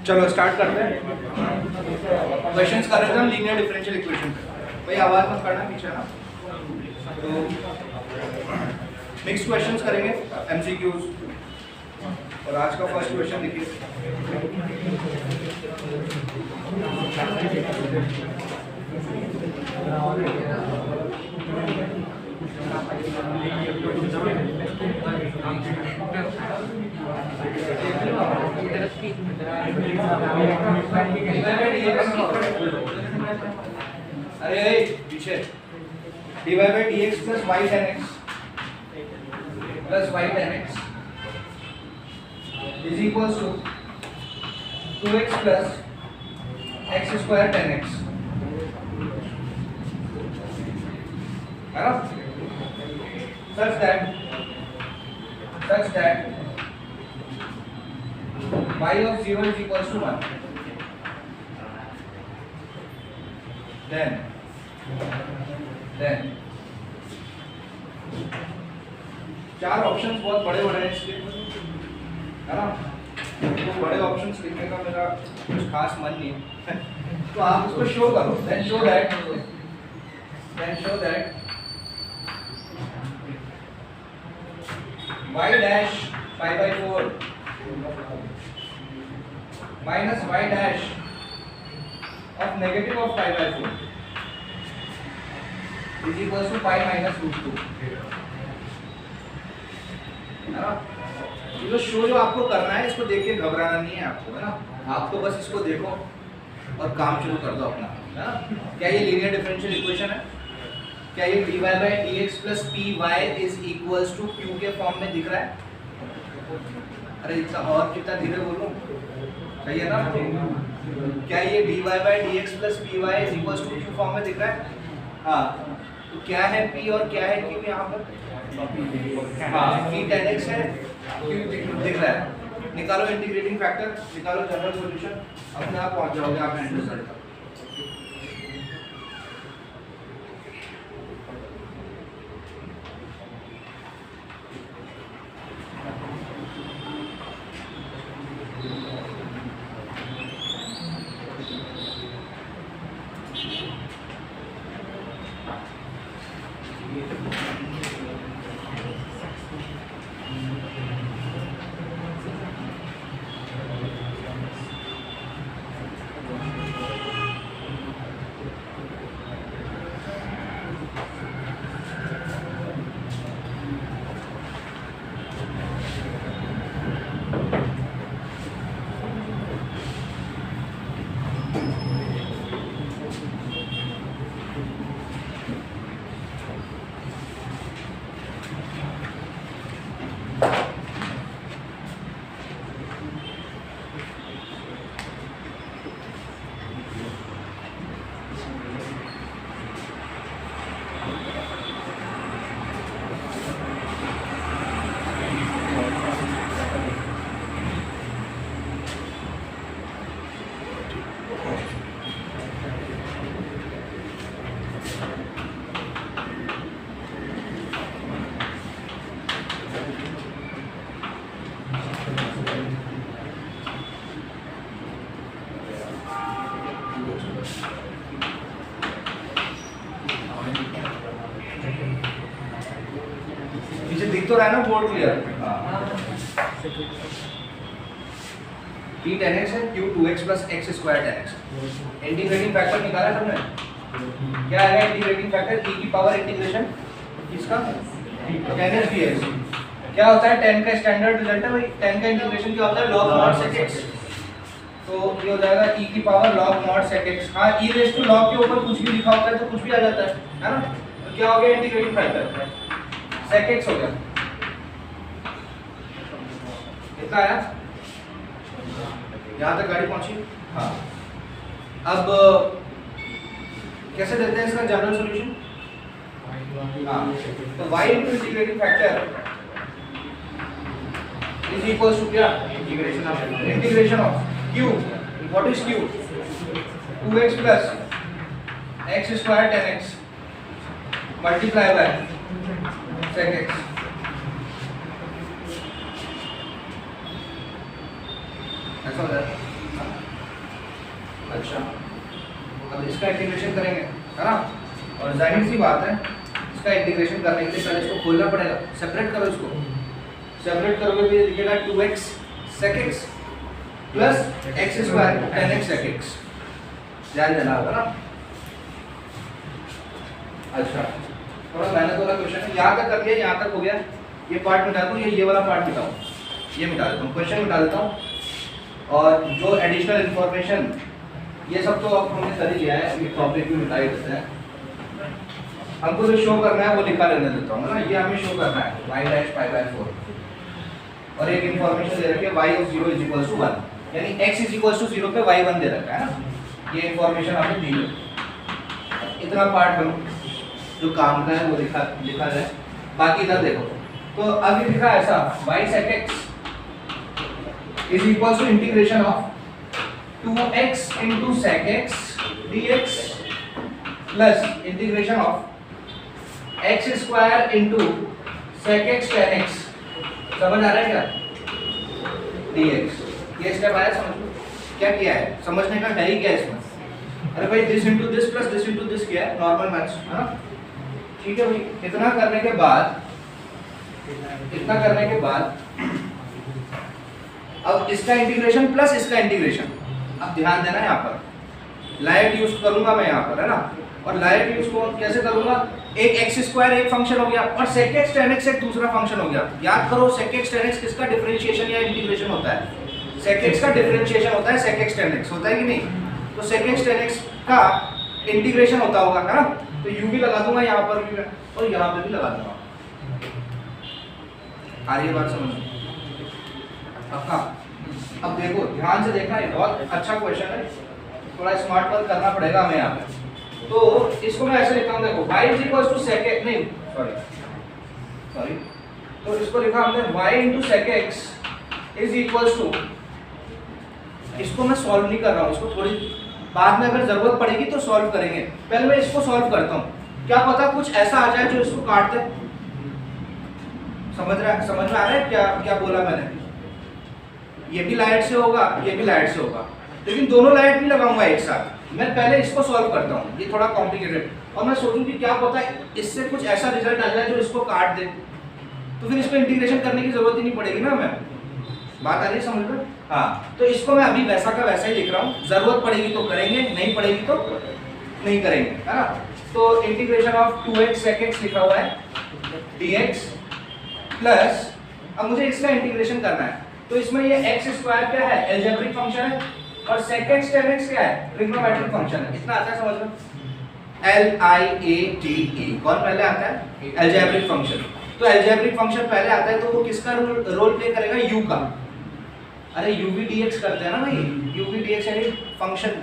चलो स्टार्ट करते हैं। क्वेश्चंस कर रहे थे हम लीनियर डिफरेंशियल इक्वेशन पे। भाई आवाज मत करना पीछे ना। तो मिक्स क्वेश्चंस करेंगे, एमसीक्यूज। और आज का फर्स्ट क्वेश्चन देखिए। अरे पीछे dy by dx plus y tan x is equals to 2x plus x square tan x, है ना? such that y of 0 is equals to 1. then चार ऑप्शंस बहुत बड़े बड़े हैं इसके, है ना? तो बड़े ऑप्शंस लिखने का मेरा कुछ खास मन नहीं है तो आप उसको शो करो। then show that y dash pi by 4 minus y dash of negative of pi by 4 is equals to pi minus root 2, है ना? ये जो शो जो आपको करना है इसको देख के घबराना नहीं है आपको, है ना? आपको बस इसको देखो और काम शुरू कर दो अपना, है ना? क्या ये लीनियर डिफरेंशियल इक्वेशन है? क्या ये dy by dx plus py is equals to q के फॉर्म में दिख रहा है? अरे इतना और कितना धीरे बोलूं, सही है ना? क्या ये dy by dx plus py is equals to q form में दिख रहा है? हाँ, तो क्या है p और क्या है q यहाँ पर? हाँ, p tan x है, q दिख रहा है। निकालो इंटीग्रेटिंग फैक्टर, निकालो जनरल सॉल्यूशन, अपने आप पहुंच जाओगे आप एंड रिजल्ट तक। तो रहा है ना board clear? p tan x है, q 2x plus x square tan x। Integrating factor निकाला सबने? क्या है इंटीग्रेटिंग फैक्टर? e की पावर इंटीग्रेशन किसका? tan x dx। क्या होता है tan का स्टैंडर्ड रिजल्ट है भाई? tan का इंटीग्रेशन क्या होता है? log mod sec x। तो ये हो जाएगा e की power log mod sec x। हाँ, e रेज़ टू log के ऊपर कुछ भी लिखा होता है तो कुछ भी आ जाता है ना? तो क्या हो गया इंटीग्रेटिंग फैक्टर? sec x हो गया। कितना आया? यहाँ तक गाड़ी पहुंची? हाँ। अब कैसे देते हैं इसका जनरल सॉल्यूशन? हाँ, तो y into integrating factor is equals to क्या? Integration of q। What is q? 2x plus x square tan x multiply by sec x। ऐसा हो जाता है। अच्छा, अब इसका इंटीग्रेशन करेंगे, है ना? और जाहिर सी बात है इसका इंटीग्रेशन करने के लिए पहले इसको खोलना पड़ेगा। सेपरेट करो इसको, सेपरेट करोगे तो ये दिखेगा 2x sec x plus x square 10x sec x। ध्यान देना होगा ना। अच्छा, थोड़ा मेहनत वाला क्वेश्चन है। यहाँ तक कर लिया, यहाँ तक हो गया। ये पार्ट मिटा दूँ, ये वाला पार्ट मिटाऊँ, ये मिटा देता हूँ, क्वेश्चन मिटा देता हूँ। और जो एडिशनल इंफॉर्मेशन ये सब तो अब हमने कर ही लिया है, ये टॉपिक भी मिटा ही देते हैं। हमको जो शो करना है वो लिखा रहने देता हूँ ना। ये हमें शो करना है y डैश पाई बाय 4 और एक इंफॉर्मेशन दे रखी है y of 0 is equal to 1, यानी x इज इक्वल टू 0 पे y 1 दे रखा है ना। ये इंफॉर्मेशन आपने दी है। इतना पार्ट करो जो काम का है वो लिखा जाए। बाकी इधर देखो, तो अभी लिखा है ऐसा y sec x is equal to integration of 2x into sec x dx plus integration of x square into sec x tan x। समझ आ रहा है क्या? dx ये स्टेप आया, समझ लो क्या किया है, समझने का है ही क्या इसमें। अरे भाई this into this plus this into this किया है, नॉर्मल मैथ्स, है ना? ठीक है भाई। इतना करने के बाद अब इसका इंटीग्रेशन प्लस इसका इंटीग्रेशन। अब ध्यान देना यहाँ पर लाइट यूज करूंगा मैं यहाँ पर, है ना? और लाइट यूज को कैसे करूंगा, एक x स्क्वायर एक फंक्शन हो गया और sec x tan x एक दूसरा फंक्शन हो गया। याद करो sec x tan x किसका डिफरेंशिएशन या इंटीग्रेशन होता है? sec x का डिफरेंशिएशन होता है, sec x tan x होता है कि नहीं? तो sec x tan x का इंटीग्रेशन होता होगा, है ना? तो u भी लगा दूंगा यहाँ पर भी और यहाँ पे भी लगा दूंगा। आ रही है बात समझ? अब देखो ध्यान से देखना, ये बहुत अच्छा क्वेश्चन है, थोड़ा स्मार्ट वर्क करना पड़ेगा हमें यहाँ पे। तो इसको मैं ऐसे लिखता हूँ, देखो y is equal to sec x, नहीं सॉरी, तो इसको लिखा हमने y into sec x is equal to, इसको मैं सॉल्व नहीं कर रहा हूँ, इसको थोड़ी बाद में अगर जरूरत पड़ेगी तो सॉल्व करेंगे। पहले मैं इसको सॉल्व करता हूँ, क्या पता कुछ ऐसा आ जाए जो इसको काट दे। समझ में आ रहा है क्या बोला मैंने? ये भी लाइट से होगा, ये भी लाइट से होगा, लेकिन दोनों लाइट नहीं लगाऊंगा एक साथ। मैं पहले इसको सॉल्व करता हूँ, ये थोड़ा कॉम्प्लिकेटेड, और मैं सोचूं कि क्या पता है इससे कुछ ऐसा रिजल्ट आ जाए जो इसको काट दे, तो फिर इसको इंटीग्रेशन करने की जरूरत ही नहीं पड़ेगी ना। हमें बात आ रही है समझ में? हाँ, तो इसको मैं अभी वैसा का वैसा ही लिख रहा हूँ, जरूरत पड़ेगी तो करेंगे, नहीं पड़ेगी तो नहीं करेंगे, है ना? तो integration of 2x sec x लिखा हुआ है dx प्लस, अब मुझे इसका इंटीग्रेशन करना है, तो इसमें ये x स्क्वायर क्या है, अलजेब्रिक फंक्शन है, और sec x tan x क्या है, ट्रिग्नोमेट्रिक फंक्शन है। इतना आता है समझ लो, LIATE कौन पहले आता है? Algebraic function. तो अलजेब्रिक फंक्शन पहले आता है तो वो किसका रोल प्ले करेगा? u का। अरे u v dx करते हैं ना भाई, u v dx यानी फंक्शन,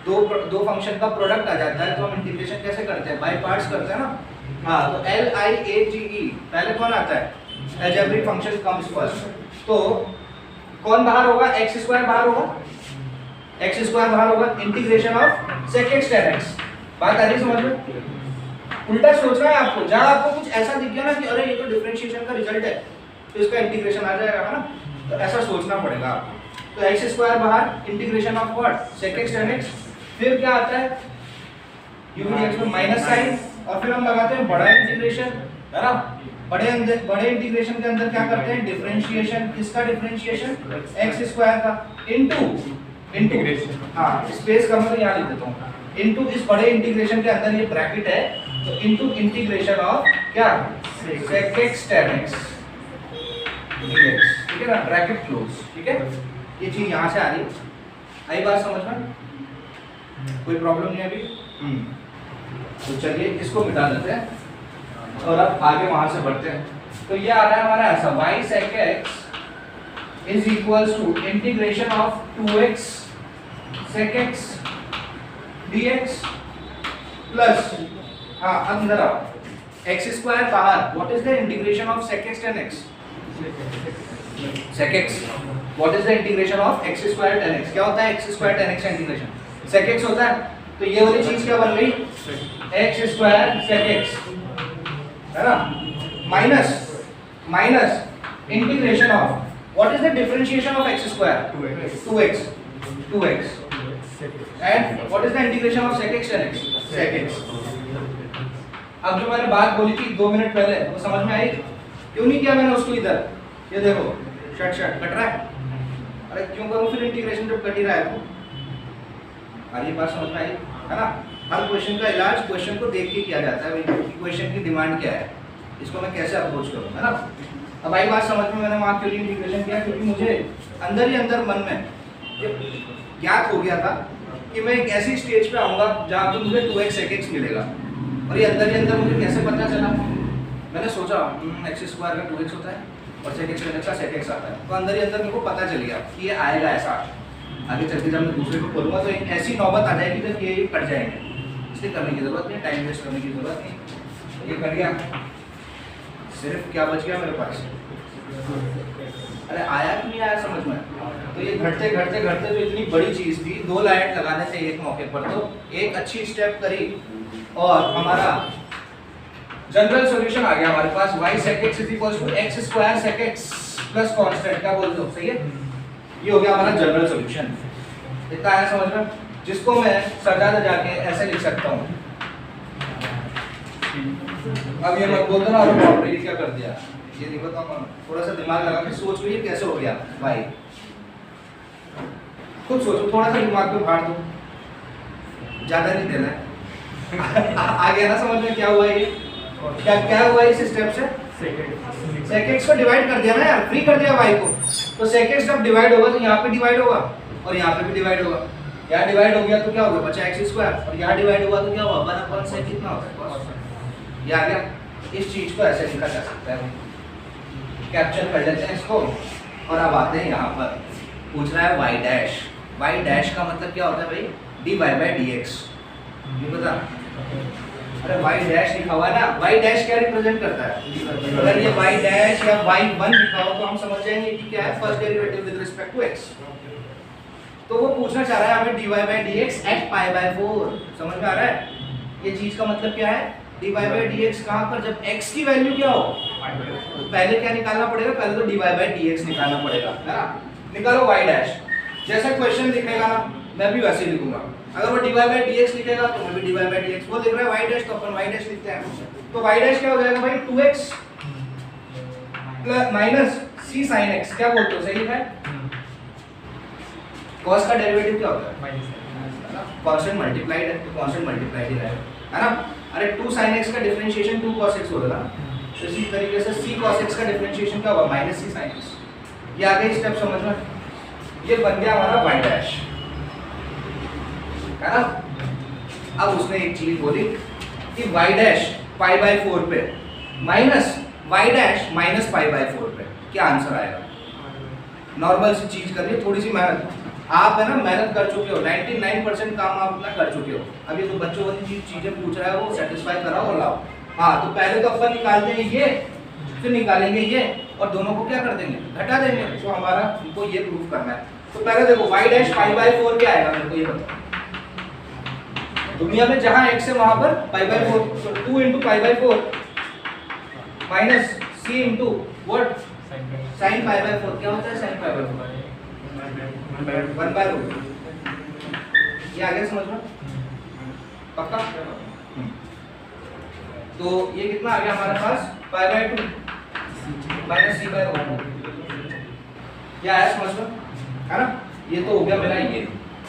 दो फंक्शन का प्रोडक्ट आ जाता है, तो हम इंटीग्रेशन कैसे करते हैं? बाय पार्ट्स करते हैं ना। हाँ, तो LIATE पहले कौन आता है? Algebraic function comes first. तो कौन बाहर होगा? x स्क्वायर बाहर होगा, x स्क्वायर बाहर होगा, integration of sec x tan x। बात आ रही समझ में? उल्टा सोचना है आपको, जहां आपको कुछ ऐसा दिख गया ना कि अरे ये तो डिफरेंशिएशन का रिजल्ट है, तो इसका इंटीग्रेशन आ जाएगा, है ना? तो ऐसा सोचना पड़ेगा आपको। तो x स्क्वायर बाहर, integration of what? sec x tan x। फिर क्या आता है? u dx में माइनस साइन, और फिर हम लगाते हैं बड़ा इंटीग्रेशन, है ना? बड़े इंटीग्रेशन के अंदर क्या करते हैं? डिफरेंशिएशन। किसका डिफरेंशिएशन? x स्क्वायर का इनटू इंटीग्रेशन, हाँ स्पेस का मैं यहाँ लिख देता हूँ, इनटू इस बड़े इंटीग्रेशन के अंदर ये ब्रैकेट है, तो इनटू इंटीग्रेशन ऑफ क्या? sec x tan x dx, ठीक है ना? ब्रैकेट क्लोज, ठीक है? ये चीज यहाँ से आ रही है, आई बात समझ में? कोई प्रॉब्लम नहीं अभी? तो चलिए इसको मिटा देते हैं और अब आगे वहां से बढ़ते हैं। तो ये आ रहा है हमारा ऐसा, y sec x is equals to integration of 2x sec x dx plus, हाँ अंदर आओ, x स्क्वायर बाहर, what is the integration of sec x tan x? sec x, what is the integration of x square tan x? क्या होता है x square tan x का integration? sec x होता है। तो ये वाली चीज क्या बन गई? x स्क्वायर sec x, है ना? Minus integration of, what is the differentiation of x square? 2x and what is the integration of sec x tan x? sec x। अब जो मैंने बात बोली थी 2 मिनट पहले, वो समझ में आई? क्यों नहीं किया मैंने उसको इधर? ये देखो शट कट रहा है। अरे क्यों करूं फिर इंटीग्रेशन जब कट ही रहा है तो? और ये बात समझ में आई है ना? हर क्वेश्चन का इलाज क्वेश्चन को देख के किया जाता है भाई, क्वेश्चन की डिमांड क्या है, इसको मैं कैसे अप्रोच करूं, है ना? अब आई बात समझ में, मैंने वहाँ क्यों इंटीग्रेशन किया? क्योंकि मुझे अंदर ही अंदर मन में ज्ञात हो गया था कि मैं एक ऐसी स्टेज पे आऊँगा जहाँ पे मुझे 2x sec x मिलेगा। और ये अंदर ही अंदर मुझे कैसे पता चला? मैंने सोचा x स्क्वायर का 2x होता है और sec x का sec x आता है, तो अंदर ही अंदर मेरे को पता चल गया कि ये आएगा ऐसा। आगे चल के जब मैं दूसरे को खोलूँगा तो एक ऐसी नौबत आ जाएगी जब ये कट जाएंगे, इसलिए करने की ज़रूरत नहीं, टाइम वेस्ट करने की ज़रूरत नहीं। ये कर गया, सिर्फ क्या बच गया मेरे पास? अरे आया कि नहीं आया समझ में? तो ये घटते घटते घटते जो इतनी बड़ी चीज़ थी, 2 लाइट लगाने से एक मौके पर, तो एक अच्छी स्टेप करी और हमारा जनरल सॉल्यूशन आ गया हमारे पास। y sec x x square sec x plus constant, क्या बोलते हो? सही है, ये हो गया हमारा जनरल सॉल्यूशन। इतना आया समझ में? जिसको मैं सजा जाके ऐसे लिख सकता हूँ। अब ये मत बोल दो ना अरे बाप रे ये क्या कर दिया, ये नहीं बताऊंगा, थोड़ा सा दिमाग लगा के सोच लो ये कैसे हो गया भाई, खुद सोचो, थोड़ा सा दिमाग पे फाड़ दो, ज्यादा नहीं देना है। आ गया ना समझ में क्या हुआ? ये क्या हुआ इस स्टेप से? sec x को डिवाइड कर दिया ना यार, फ्री कर दिया y को, तो sec x जब डिवाइड होगा तो यहाँ पे डिवाइड होगा और यहाँ पे भी डिवाइड होगा। यहाँ डिवाइड हो गया तो क्या होगा? बचा x स्क्वायर, और यहाँ डिवाइड हुआ तो क्या होगा? 1/sec कितना होता है? ये आ गया। इस चीज को ऐसे लिखा जा सकता है, कैप्चर कर लेते हैं इसको। और अब आते हैं यहाँ पर, पूछ रहा है y डैश। y डैश का मतलब क्या होता है भाई? dy/dx। ये बता, अरे y डैश लिखा हुआ है ना, y डैश क्या रिप्रेजेंट करता है? अगर ये y डैश या y1 लिखा हो तो हम समझ जाएंगे कि क्या है, first derivative with respect to x। तो वो पूछना चाह रहा है हमें dy/dx at π/4। समझ में आ रहा है? ये चीज का मतलब क्या है? dy/dx कहाँ पर? जब x की वैल्यू क्या हो, तो पहले क्या निकालना पड़ेगा? पहले तो dy/dx निकालना पड़ेगा, है ना? निकालो y डैश, जैसा क्वेश्चन लिखेगा ना मैं भी वैसे ही लिखूंगा। अगर वो dy/dx लिखेगा तो मैं भी dy/dx, वो लिख रहा है y डैश तो अपन y डैश लिखते हैं। तो y डैश क्या हो जाएगा भाई? 2x minus c sin x। क्या बोलते हो? सही लिखा है? cos का डेरिवेटिव क्या होता है? माइनस, कांस्टेंट मल्टीप्लाइड है तो कांस्टेंट मल्टीप्लाइड ही रहेगा, है ना? अरे 2 sin x का डिफरेंशिएशन 2 cos x होगा ना, तो इसी तरीके से c cos x का डिफरेंशिएशन क्या होगा? Minus c sin x। ये आ गई स्टेप समझ में? ये बन गया हमारा y डैश, है ना? अब उसने एक चीज बोली कि y डैश π/4 पे माइनस y डैश माइनस π/4 पे, क्या आंसर आएगा? नॉर्मल सी चीज करनी है, थोड़ी सी मेहनत। आप है ना मेहनत कर चुके हो, 99% काम आप अपना कर चुके हो। अब ये तो बच्चों वाली चीजें पूछ रहा है वो सेटिस्फाई कराओ और लाओ। हाँ तो पहले तो अपन निकालते हैं ये, फिर निकालेंगे ये और दोनों को क्या कर देंगे? घटा देंगे। तो हमारा हमको ये प्रूफ करना है। तो पहले देखो y डैश π/4 क्या आएगा मेरे को ये बताओ। दुनिया में जहां x है वहां पर π/4, तो 2 × π/4 माइनस c × व्हाट? sin π/4। क्या होता है sin π/4? 1/√। ये आ गया समझ में? पक्का? तो ये कितना आ गया हमारे पास? π/2 माइनस c/√। क्या आया समझ में? है ना? ये तो हो गया मेरा ये,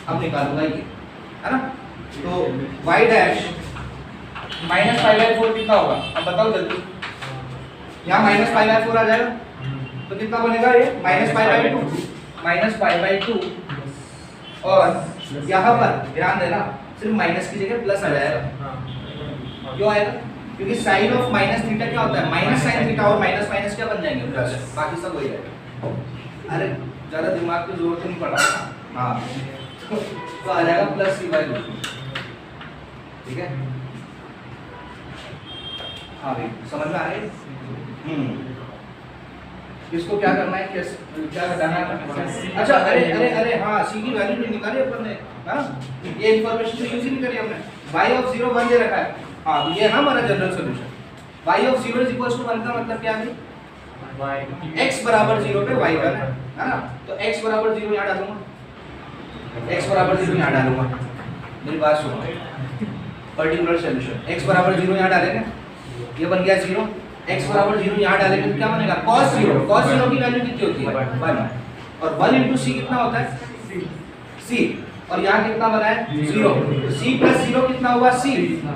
अब निकालूंगा ये, है ना? तो y डैश माइनस π/4 कितना होगा? अब बताओ जल्दी। यहाँ माइनस π/4 आ जाएगा तो कितना बनेगा ये? माइनस π/2 और यहाँ पर ध्यान देना सिर्फ माइनस की जगह प्लस आ जाएगा। क्यों आएगा? क्योंकि साइन ऑफ माइनस थीटा क्या होता है? माइनस साइन थीटा, और माइनस माइनस क्या बन जाएंगे? प्लस, बाकी सब वही रहेगा। अरे ज़्यादा दिमाग की जरूरत नहीं पड़ा। हाँ तो आ जाएगा प्लस c/2। ठीक है? हाँ भाई समझ में आ रही है? इसको क्या करना है, कैसे क्या घटाना है? अच्छा अरे अरे अरे हाँ, c की वैल्यू भी निकाली अपन ने, हाँ ये इंफॉर्मेशन तो यूज ही नहीं करी हमने। y(0) 1 दे रखा है। हाँ तो ये है ना हमारा जनरल सॉल्यूशन। y(0) = 1 का मतलब क्या है? x = 0 पे y1 है ना? तो x = 0 यहाँ डालूंगा। x बराबर 0 यहाँ डालूंगा, मेरी बात सुनो, पर्टिकुलर सॉल्यूशन x बराबर 0 यहाँ डालेंगे, ये बन गया 0, x बराबर 0 यहाँ डालेंगे तो क्या बनेगा cos 0 की वैल्यू कितनी होती है 1, और 1 इंटू सी कितना होता है c, और यहाँ कितना बना है 0, तो c प्लस 0 कितना हुआ c,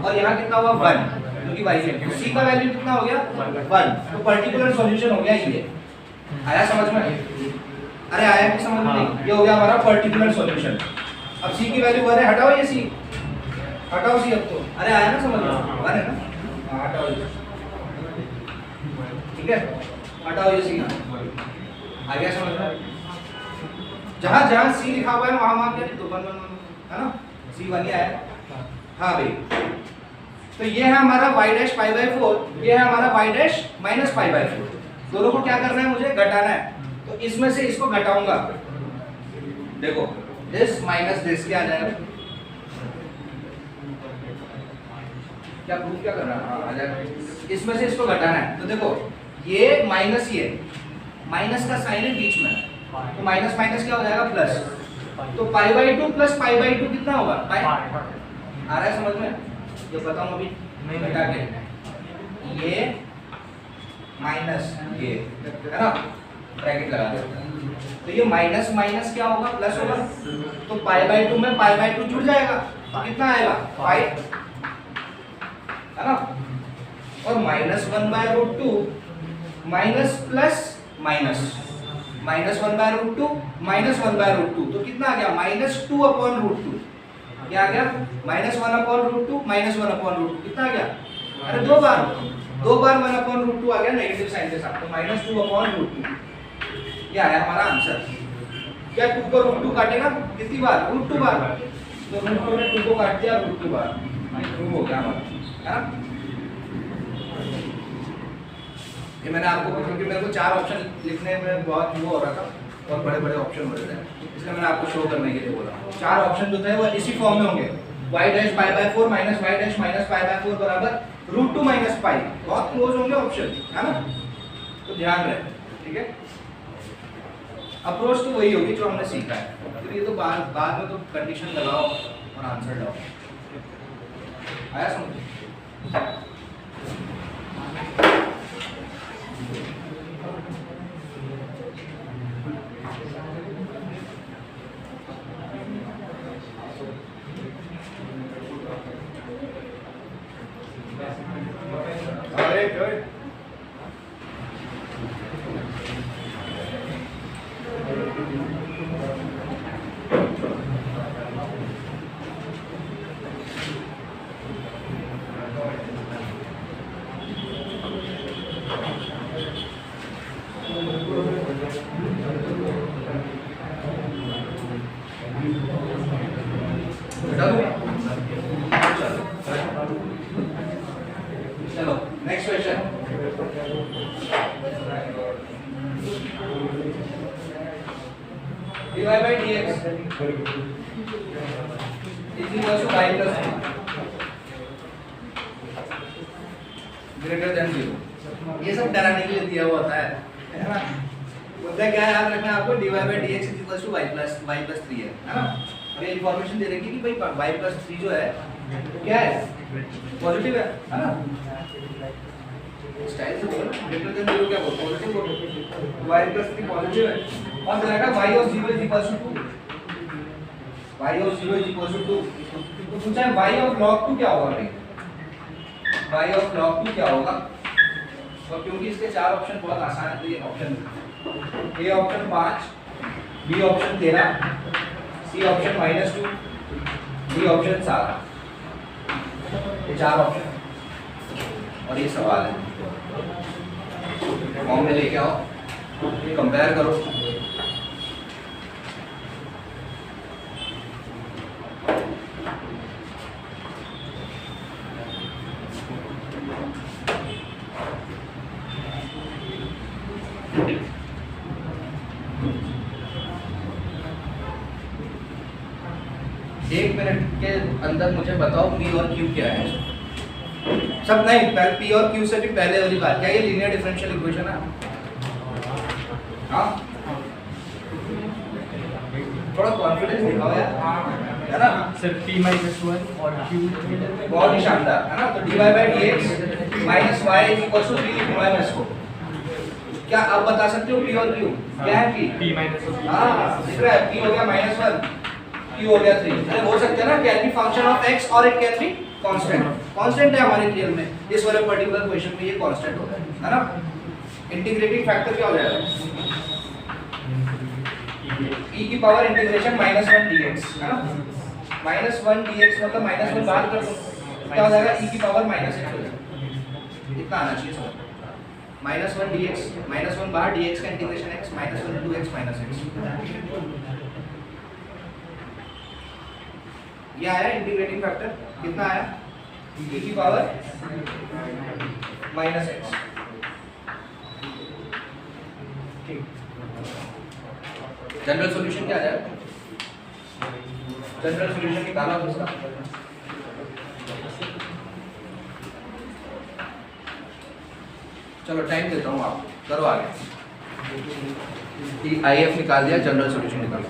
और यहाँ कितना हुआ 1 क्योंकि y है, तो c का वैल्यू कितना हो गया 1, तो पर्टिकुलर सॉल्यूशन हो गया ये। आया समझ में? अरे आया कि समझ में नहीं? ये हो गया हमारा पर्टिकुलर सॉल्यूशन। अब c की वैल्यू 1 है, हटाओ ये c, हटाओ c अब तो, अरे आया ना समझ में? 1 है ना, हाँ हटाओ ये, ठीक है, हटाओ ये c ना, आ गया समझ में? जहाँ जहाँ c लिखा हुआ है वहाँ क्या लिख दो 1 1 1 है ना, c 1 ही आया। हाँ भाई, तो ये है हमारा y डैश पाई बाय 4, ये है हमारा y dash minus pi by 4, दोनों को क्या करना है मुझे घटाना है, तो इसमें से इसको घटाऊंगा, देखो दिस माइनस दिस क्या आ जाएगा, क्या प्रूफ क्या कर रहा है, आ जाएगा, इसमें से इसको घटाना है, तो देखो ये माइनस, ये माइनस का साइन है बीच में, तो माइनस माइनस क्या हो जाएगा प्लस, तो pi by 2 plus pi by 2 कितना होगा पाई, आ रहा है समझ में? ये बताऊं अभी घटा के, ये माइनस ये है ना, ब्रैकेट लगा दो, तो ये माइनस माइनस क्या होगा प्लस होगा, तो पाई बाय 2 में पाई बाय 2 जुड़ जाएगा, तो कितना आएगा पाई, है ना, और minus 1 by root 2 minus plus minus, minus 1 by root 2 minus 1 by root 2, तो कितना आ गया माइनस 2 अपॉन रूट 2, क्या आ गया minus 1 upon root 2 minus 1 upon root 2, कितना आ गया, अरे दो बार 1 अपॉन रूट 2 आ गया नेगेटिव साइन के साथ, तो माइनस 2 अपॉन रूट 2, क्या है हमारा आंसर। क्या 2 को रूट 2 काटेगा कितनी बार, रूट 2 बार, तो रूट 2 ने 2 को काट दिया रूट 2 बार, प्रूव हो गया हमारा, है ना। ये मैंने आपको, क्योंकि मेरे को 4 ऑप्शन लिखने में बहुत वो हो रहा था, बहुत बड़े बड़े ऑप्शन हो रहे थे, इसलिए मैंने आपको शो करने के लिए बोला। 4 ऑप्शन जो थे वो इसी फॉर्म में होंगे, y dash pi by 4 minus y dash minus pi by 4 बराबर रूट 2 माइनस पाई, बहुत क्लोज होंगे ऑप्शन, है ना, तो ध्यान रहे, ठीक है। अप्रोच तो वही होगी जो हमने सीखा है, तो ये तो बाद में तो कंडीशन लगाओ और आंसर लाओ, आया समझ? चलो next question, dy by dx is equal to y plus 3 greater than 0, ये सब डराने के लिए दिया हुआ होता है ना, मुद्दा क्या है याद रखना आपको, dy by dx is equal to y plus 3 है ना, और ये इंफॉर्मेशन दे रखी कि भाई y plus 3 जो है क्या है पॉजिटिव है ना, स्टाइल से बोलो ग्रेटर देन 0 क्या बोलो पॉजिटिव बोलो, y plus 3 पॉजिटिव है, और दे रखा y of 0 is equal to 2, y of 0 is equal to 2, तो पूछा है y of log 2 क्या होगा भाई, y of log 2 क्या होगा, तो क्योंकि इसके 4 ऑप्शन बहुत आसान है, तो ये option A option 5, B option 13, C option -2, D option 7, ये 4 ऑप्शन और ये सवाल है, फॉर्म में लेके आओ, कंपेयर करो, एक मिनट के अंदर मुझे बताओ P और Q क्या है, सब नहीं, पहले P और Q से भी पहले वाली बात, क्या ये लीनियर डिफरेंशियल इक्वेशन है, हाँ थोड़ा कॉन्फिडेंस दिखाओ यार, है ना सर p-1 और q बहुत ही शानदार, है ना। तो dy by dx minus y equals to 3 लिखूंगा मैं इसको। क्या आप बता सकते हो p और q क्या है? p हाँ दिख रहा है, p हो गया -1, q हो गया 3। अरे हो सकता है ना can be function of x और it can be constant. Constant है हमारे केस में, इस वाले पर्टिकुलर क्वेश्चन में ये कांस्टेंट होता है ना। इंटीग्रेटिंग फैक्टर क्या हो जाएगा? e की पावर इंटीग्रेशन -1 dx, है ना। -1 dx मतलब -1 बाहर कर दो, क्या हो जाएगा? e की पावर -x हो जाएगा। इतना आना चाहिए समझ। -1 dx, -1 बाहर, dx का integration x, -1 into x minus x। ये आया इंटीग्रेटिंग फैक्टर, कितना आया? e की पावर -x। ठीक, जनरल सॉल्यूशन क्या आ जाएगा? जनरल सॉल्यूशन निकाला उसका, चलो टाइम देता हूँ आपको, करो आगे। IF निकाल दिया, जनरल सॉल्यूशन निकालो।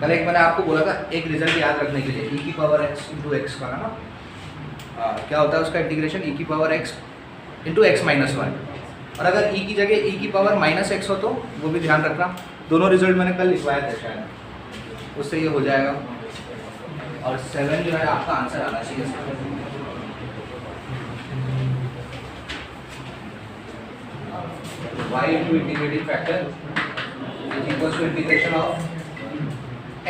कल एक मैंने आपको बोला था एक रिजल्ट याद रखने के लिए, e की पावर x इंटू एक्स का ना, क्या होता है उसका इंटीग्रेशन? e की power x into x minus 1। और अगर e की जगह e की पावर -x हो तो वो भी ध्यान रखना। दोनों रिजल्ट मैंने कल लिखवाया था शायद, उससे ये हो जाएगा। और 7 जो है आपका आंसर आना चाहिए। y into integrating factor is equals to integration of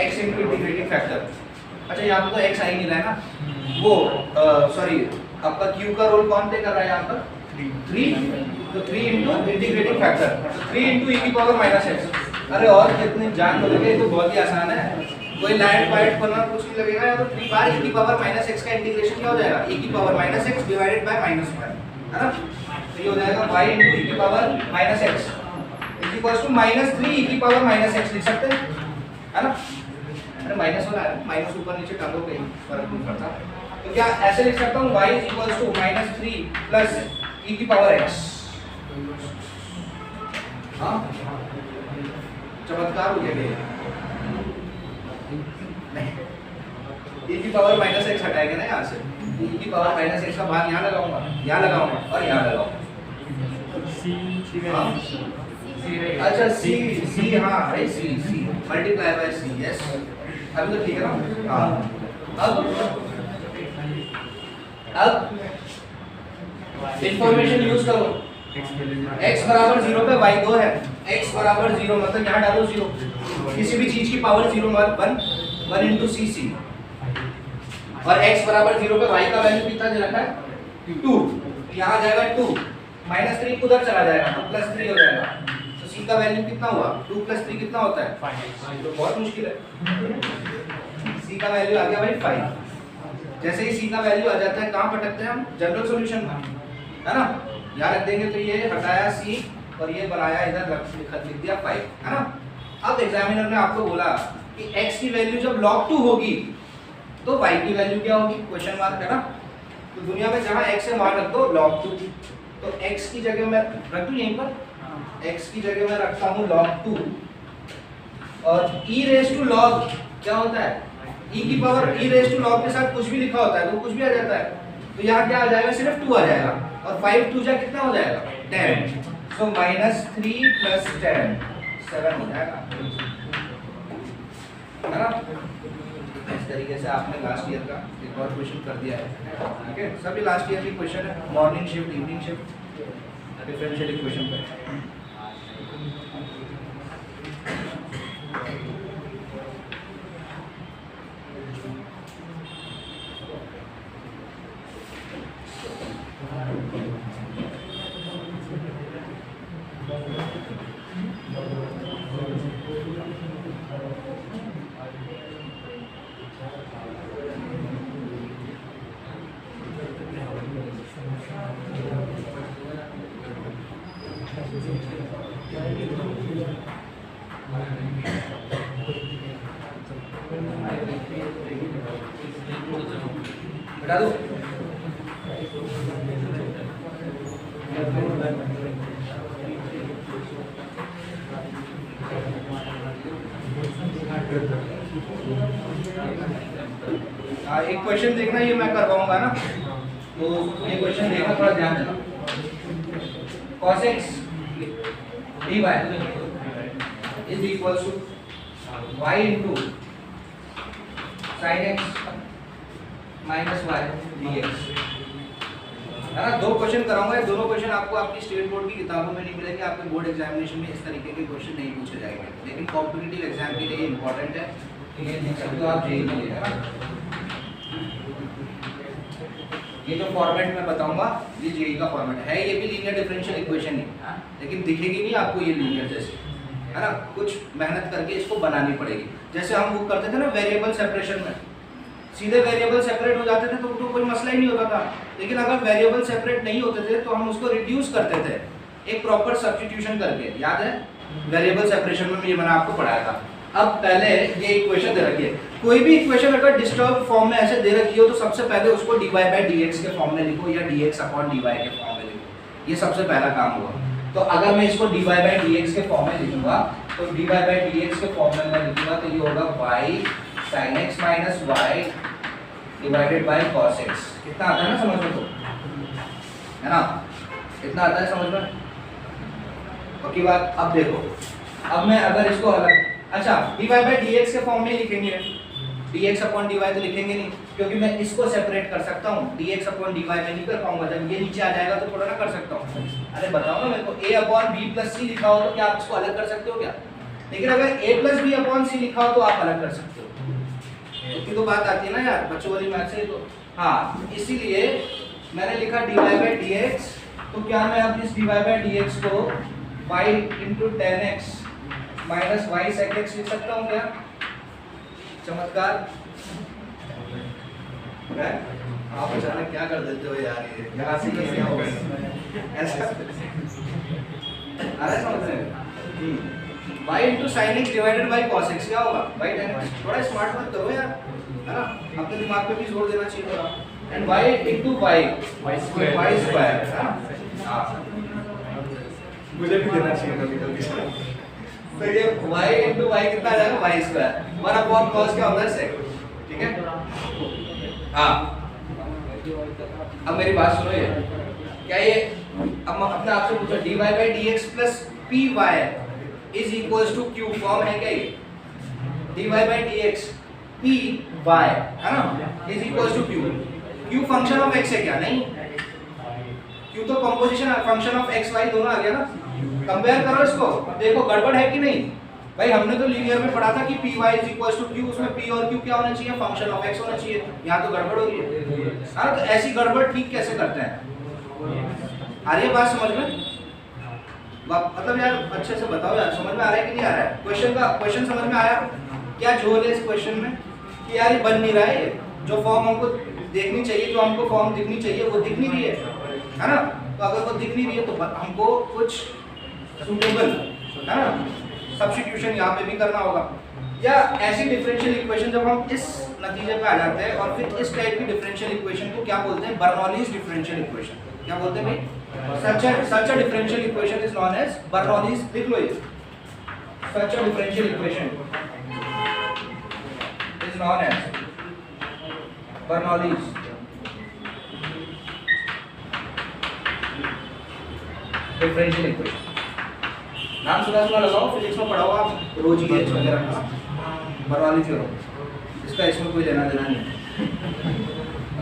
x into integrating factor. अच्छा यहाँ पे तो x आ ही नहीं रहा है ना, वो सॉरी आपका q का रोल कौन प्ले कर रहा है यहाँ पर? 3, तो 3 into integrating factor, 3 into e की पावर -x। अरे और कितने जान तो लगे, ये तो बहुत ही आसान है, कोई लाइट वाइट करना कुछ नहीं लगेगा। या तो 3 बार e की पावर -x का इंटीग्रेशन क्या हो जाएगा? e की पावर -x डिवाइडेड बाय -1, है ना। तो ये हो जाएगा y इंटू e की power -x is equals to -3 e की पावर -x लिख सकते हैं, है ना। अरे माइनस वाला है, माइनस ऊपर नीचे कर दो, कहीं फर्क नहीं पड़ता। तो क्या ऐसे लिख सकता हूँ y is equals to -3 plus e की पावर x। हाँ चमत्कार हो गया ये, नहीं e की पावर -x हटाएंगे ना यहाँ से, e की पावर -x का भाग यहाँ लगाऊंगा, यहाँ लगाऊंगा और यहाँ लगाऊंगा। अच्छा c हाँ भाई c multiply by c, yes अभी तो ठीक है ना। हाँ अब इंफॉर्मेशन यूज करो। x बराबर 0 पे y 2 है, x बराबर 0 मतलब यहाँ डालो 0, किसी भी चीज की पावर 0 1 इंटू सी और x बराबर 0 पे y का वैल्यू कितना दे रखा है? 2, यहाँ जाएगा 2, -3 उधर चला जाएगा तो +3 हो जाएगा। तो c का वैल्यू कितना हुआ? 2 + 3 कितना होता है? 5। तो बहुत मुश्किल है, c का वैल्यू आ गया भाई 5। जैसे ही c का वैल्यू आ जाता है कहाँ पटकते हैं हम? जनरल सॉल्यूशन में, है ना। यहाँ रख देंगे तो ये हटाया c और ये बनाया इधर लिख दिया 5, है ना। अब एग्जामिनर ने आपको बोला कि x की वैल्यू जब log 2 होगी तो y की वैल्यू क्या होगी? क्वेश्चन मार्क, है ना। तो दुनिया में जहाँ x है वहाँ रख दो log 2, तो x की जगह मैं रख दूँ यहीं पर, x की जगह मैं रखता हूँ log 2 और e रेज़ टू log क्या होता है? e की power e raise to log के साथ कुछ भी लिखा होता है तो कुछ भी आ जाता है। तो यहाँ क्या आ जाएगा? सिर्फ 2 आ जाएगा और 5 2 जा कितना हो जाएगा? 10। सो -3 + 10 7 हो जाएगा, है ना। इस तरीके से आपने लास्ट ईयर का एक और क्वेश्चन कर दिया है, ठीक है। सभी लास्ट ईयर के क्वेश्चन है, morning shift, evening shift, differential equation पे। बता दो। एक क्वेश्चन देखना, ये मैं करवाऊंगा ना, तो ये क्वेश्चन देखना, थोड़ा ध्यान देना। cos x dy is equals to y into sin x minus y dx है ना। दो क्वेश्चन कराऊंगा, दोनों क्वेश्चन आपको आपकी स्टेट बोर्ड की किताबों में नहीं मिलेंगे, आपके बोर्ड एग्जामिनेशन में इस तरीके के क्वेश्चन नहीं पूछे जाएंगे, लेकिन कॉम्पिटिटिव एग्जाम के लिए इंपॉर्टेंट है। ये देख सकते हो आप, जेईई के लिए, है ना। ये जो फॉर्मेट मैं बताऊंगा ये जेईई का फॉर्मेट है, ये भी लीनियर डिफरेंशियल इक्वेशन नहीं, लेकिन दिखेगी नहीं आपको ये लीनियर जैसे, है ना। कुछ मेहनत करके इसको बनानी पड़ेगी। जैसे हम वो करते थे ना वेरिएबल सेपरेशन में, सीधे वेरिएबल सेपरेट हो जाते थे तो कोई मसला ही नहीं होता था, लेकिन अगर वेरिएबल सेपरेट नहीं होते थे तो हम उसको रिड्यूस करते थे एक प्रॉपर सब्स्टिट्यूशन करके, याद है वेरिएबल सेपरेशन में ये मैंने आपको पढ़ाया था। अब पहले ये इक्वेशन दे रखी है, कोई भी इक्वेशन अगर डिस्टर्ब फॉर्म में ऐसे दे रखी हो तो सबसे पहले उसको dy by dx के फॉर्म में लिखो या dx upon dy के फॉर्म में लिखो, ये सबसे पहला काम होगा। तो अगर मैं इसको dy by dx के फॉर्म में लिखूंगा तो dy by dx के फॉर्म में मैं लिखूंगा तो ये होगा y sin x minus y divided by cos x। कितना आता है ना समझ में, तो है ना, इतना आता है समझ में, पक्की बात। अब देखो, अब मैं अगर इसको अलग, अच्छा dy by dx के फॉर्म में लिखेंगे, dx upon dy तो लिखेंगे नहीं, क्योंकि मैं इसको सेपरेट कर सकता हूँ, dx upon dy मैं नहीं कर पाऊंगा, जब ये नीचे आ जाएगा तो थोड़ा ना कर सकता हूँ। अरे बताओ ना मेरे को, a upon b plus c लिखा हो तो क्या आप इसको अलग कर सकते हो क्या? लेकिन अगर a plus b upon c लिखा हो तो आप अलग कर सकते हो। इतनी तो बात आती है ना यार, बच्चों वाली मैथ से। तो हाँ, इसीलिए मैंने लिखा dy by dx, तो क्या मैं अब इस dy by dx को y into tan x minus y sec x लिख सकता हूँ क्या? चमत्कार है? आप अचानक क्या कर देते हो यार, ये यहाँ से कैसे होगा ऐसा? अरे समझ रहे हैं? y into sin x divided by cos x क्या होगा? y tan x। थोड़ा स्मार्ट मत करो यार, है ना, अपने दिमाग पे भी जोर देना चाहिए थोड़ा। And y into y square, है ना। हाँ, मुझे भी देना चाहिए कभी कभी। तो ये y into y कितना आ जाएगा? y स्क्वायर 1 अपॉन cos क्या होता है? sec, ठीक है। हाँ, अब मेरी बात सुनो, ये क्या ये, अब अपने आप से पूछो dy by dx plus py is equals to q form है क्या ये? dy by dx py है ना, is equals to q। q function of x है क्या? नहीं, q तो composition function of x y दोनों आ गया ना। कंपेयर करो इसको, अब देखो गड़बड़ है कि नहीं भाई। हमने तो लीनियर में पढ़ा था कि py is equals to q, उसमें p और q क्या होना चाहिए? फंक्शन ऑफ x होना चाहिए। यहाँ तो गड़बड़ हो रही है। हाँ, तो ऐसी गड़बड़ ठीक कैसे करते हैं? आ रही है बात समझ में? मतलब यार अच्छे से बताओ यार, समझ में आ रहा है कि नहीं आ रहा है? क्वेश्चन समझ में आया? क्या झोल है इस क्वेश्चन में कि यार ये बन नहीं रहा है, जो फॉर्म हमको देखनी चाहिए, जो हमको फॉर्म दिखनी चाहिए वो दिख नहीं रही है ना। तो अगर वो दिख नहीं रही है तो हमको कुछ सूटेबल, है ना, सब्स्टिट्यूशन यहाँ पे भी करना होगा। या ऐसी डिफरेंशियल इक्वेशन जब हम इस नतीजे पे आ जाते हैं और फिर इस टाइप की डिफरेंशियल इक्वेशन को क्या बोलते हैं? Bernoulli's differential equation. क्या बोलते हैं भाई? such a differential equation is known as Bernoulli's, लिख लो ये, such a differential equation is known as Bernoulli's differential equation। नाम सुना लगाओ, फिजिक्स में पढ़ा हो आप, रोजी एच वगैरह का, बर्नौली थ्योरम। इसका इसमें कोई लेना देना नहीं है।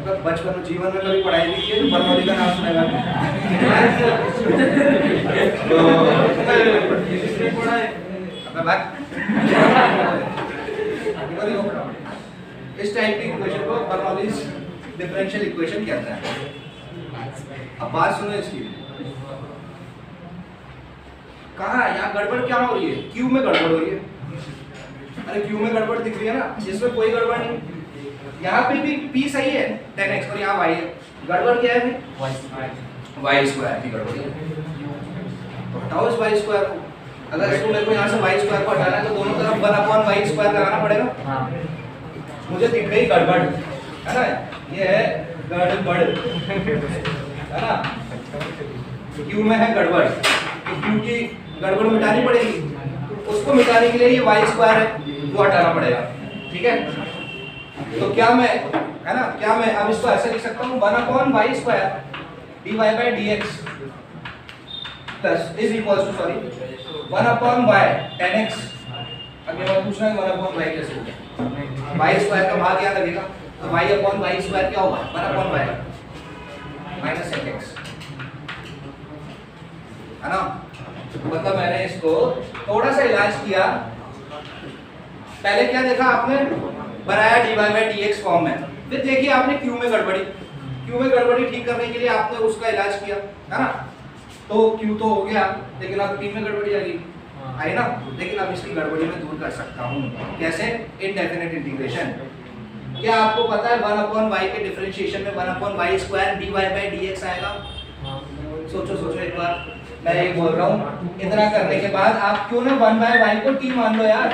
अगर बचपन में जीवन में कभी पढ़ाई नहीं की तो बर्नौली का नाम सुनेगा। इस टाइप की इक्वेशन को बर्नौलीज डिफरेंशियल इक्वेशन कहते हैं। अब बात सुनो इसकी, कहाँ यहाँ गड़बड़ क्या हो रही है? क्यू में गड़बड़ हो रही है। अरे क्यू में गड़बड़ दिख रही है ना, जिसमें कोई गड़बड़ नहीं। यहाँ पे भी p सही है tan x और यहाँ y है, गड़बड़ क्या है? y स्क्वायर की गड़बड़ है। तो हटाओ इस y स्क्वायर को। अगर इसको मेरे को यहाँ से y स्क्वायर को हटाना है तो दोनों तरफ 1 अपॉन y स्क्वायर लगाना पड़ेगा। मुझे दिख गई गड़बड़, है ना। ये है गड़बड़, है ना? क्यू में है गड़बड़, तो क्यू की गड़बड़ मिटानी पड़ेगी, उसको मिटाने के लिए ये वाई स्क्वायर है वो हटाना पड़ेगा, ठीक है? तो क्या मैं, है ना, क्या मैं अब इसको ऐसे लिख सकता हूँ 1/y square dy/dx plus is equals to sorry 1/y tan x। अब ये बात पूछना है 1/y कैसे होगा? y स्क्वायर का भाग क्या लगेगा? तो y/y स्क्वायर क्या होगा? 1/y माइनस x, है ना? मतलब मैंने इसको थोड़ा सा इलाज किया। पहले क्या देखा आपने? बनाया dy/dx फॉर्म में, फिर देखिए आपने क्यू में गड़बड़ी ठीक करने के लिए आपने उसका इलाज किया, है ना? तो क्यू तो हो गया, लेकिन अब पी में गड़बड़ी आई ना? लेकिन अब इसकी गड़बड़ी मैं दूर कर सकता हूँ, कैसे? Indefinite integration. क्या आपको पता है 1/y के डिफरेंशिएशन में 1/y स्क्वायर dy/dx आएगा? सोचो एक बार, मैं ये बोल रहा हूँ, इतना करने के बाद आप क्यों ना 1/y को t मान लो यार।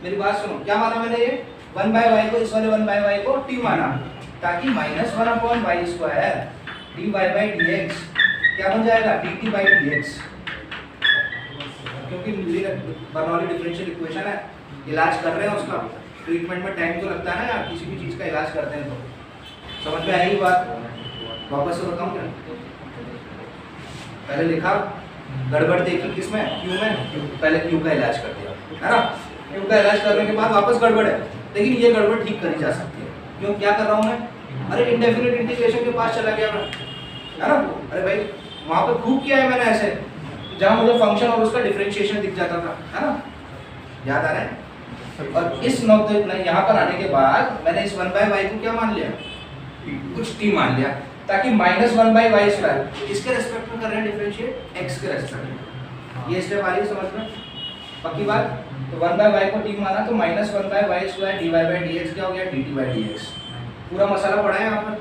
मेरी बात सुनो, क्या माना मैंने? ये 1/y को, इस वाले 1/y को t माना, ताकि माइनस 1/y स्क्वायर dy/dx क्या बन जाएगा? dt/dx, क्योंकि बर्नौली डिफरेंशियल इक्वेशन है, इलाज कर रहे हैं उसका। ट्रीटमेंट में टाइम तो लगता है ना यार, किसी भी चीज़ का इलाज करते हैं तो। समझ में आई बात? वापस से बताऊँ क्या? पहले लिखा, गड़बड़ देखी किसमें? क्यू में, पहले क्यू का इलाज कर दिया, है ना? क्यू का इलाज करने के बाद वापस गड़बड़ है, लेकिन ये गड़बड़ ठीक करी जा सकती है। क्यों? क्या कर रहा हूँ मैं? अरे इंडेफिनिट इंटीग्रेशन के पास चला गया मैं, है ना? अरे भाई वहाँ पे प्रूव किया है मैंने ऐसे, जहाँ मुझे फंक्शन और उसका डिफरेंशिएशन दिख जाता था, है ना? याद आ रहा है? और इस यहाँ पर आने के बाद मैंने इस 1/y को क्या मान लिया? कुछ t मान लिया, ताकि माइनस 1/y स्क्वायर इसके रेस्पेक्ट में कर रहे हैं डिफरेंशिएट, x के रेस्पेक्ट में। ये स्टेप आ रही है समझ में? पक्की बात? तो 1/y को t माना, तो माइनस 1/y स्क्वायर dy/dx क्या हो गया? dt/dx। पूरा मसाला पड़ा है यहाँ पर।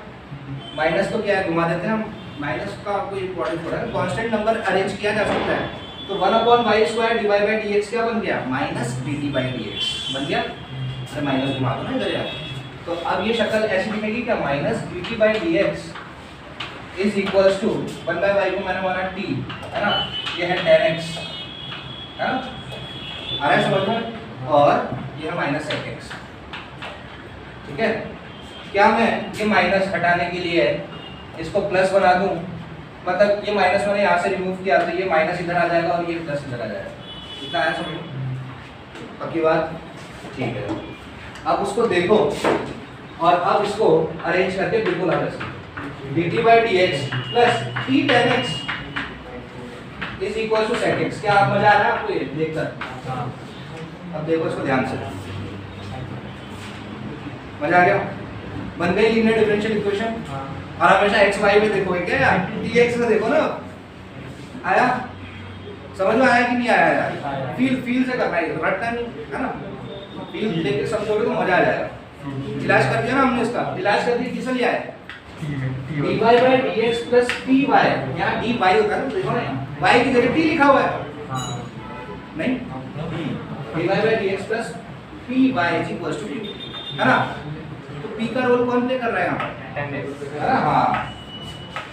माइनस तो क्या है, घुमा देते हैं हम, माइनस का आपको इंपॉर्टेंट थोड़ा है, कांस्टेंट नंबर अरेंज किया जा सकता है। तो 1/y स्क्वायर dy/dx क्या बन गया? माइनस dt/dx बन गया। अरे माइनस घुमा दो ना इधर यार। तो अब ये शक्ल ऐसी दिखेगी क्या? Minus dt/dx is equals to 1/y को मैंने माना t, है ना? ये है tan x, है ना? आ रहा है समझ में? और ये है माइनस x, ठीक है? क्या मैं ये माइनस हटाने के लिए इसको प्लस बना दूं? मतलब ये माइनस मैंने यहाँ से रिमूव किया, तो ये माइनस इधर आ जाएगा और ये प्लस इधर आ जाएगा। इतना आया समझ में? पक्की बात? ठीक है। अब उसको देखो और अब इसको अरेंज करके बिल्कुल आ जाए। dt/dx plus t tan x is equal to sec x। क्या मजा आ रहा है आपको ये देखकर? अब देखो इसको ध्यान से, मजा आ गया? बन गई लीनियर डिफरेंशियल इक्वेशन। और हमेशा x y में देखोगे क्या यार? dx में देखो ना। आया? समझ में आया कि नहीं आया यार? फील से करना है, रटना नहीं, है ना? फील देख के समझोगे तो मजा आ जाएगा। इलाज कर दिया ना हमने इसका, इलाज कर दिया, किस लिया है? dy/dx प्लस py, यहाँ dy होता है ना, देखो ना y की जगह t लिखा हुआ है, नहीं? dy/dx plus py is equals to t, है ना? तो p का रोल कौन प्ले कर रहा है यहाँ पर? है ना? हाँ,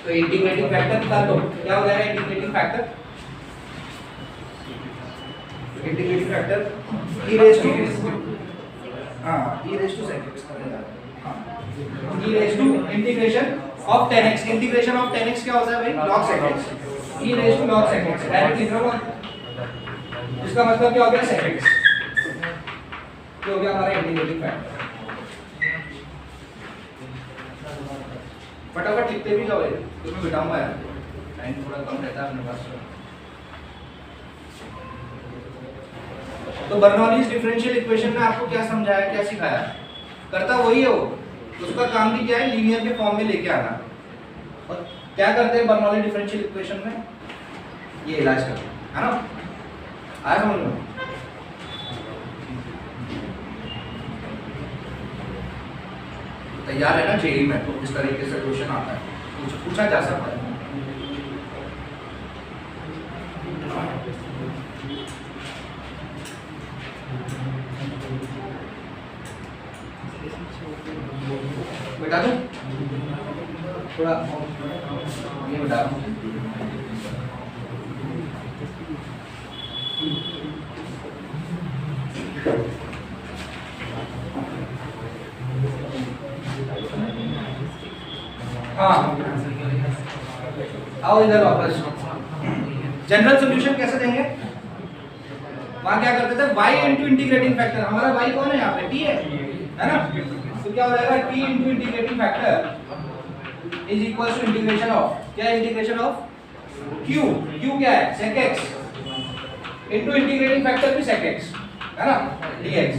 तो इंटीग्रेटिंग फैक्टर निकाल दो। क्या हो जाएगा integrating factor? Integrating factor e raise to, हाँ, e raise to sec x करेगा। e raise to integration of tan x, integration of tan x क्या होता है भाई? log sec x, e raise to log sec x direct लिख रहा हूँ। इसका मतलब क्या हो गया? sec x। ये हो गया हमारा इंटीग्रेटिंग फैक्टर। फटाफट लिखते भी जाओ, इसमें बिठाऊंगा यार, टाइम थोड़ा कम रहता है अपने पास। तो बर्नौलीज डिफरेंशियल इक्वेशन में आपको क्या समझाया, क्या सिखाया? करता वही है वो, उसका काम भी क्या है? लीनियर के फॉर्म में लेके आना। और क्या करते हैं बर्नौली डिफरेंशियल इक्वेशन में? ये इलाज करते हैं, है ना? आया समझ में? तैयार है ना जेईई में? तो इस तरीके से क्वेश्चन आता है, पूछा जा सकता है। बता दूं? थोड़ा ये बता हाँ आओ इधर वापस। जनरल सॉल्यूशन कैसे देंगे? वहां क्या करते थे y इंटू इंटीग्रेटिंग फैक्टर। हमारा y कौन है यहाँ पे? t है ना? तो क्या हो जाएगा t into integrating factor is equal to integration of क्या है? इंटीग्रेशन ऑफ q क्या है? sec x into integrating factor भी sec x है ना dx।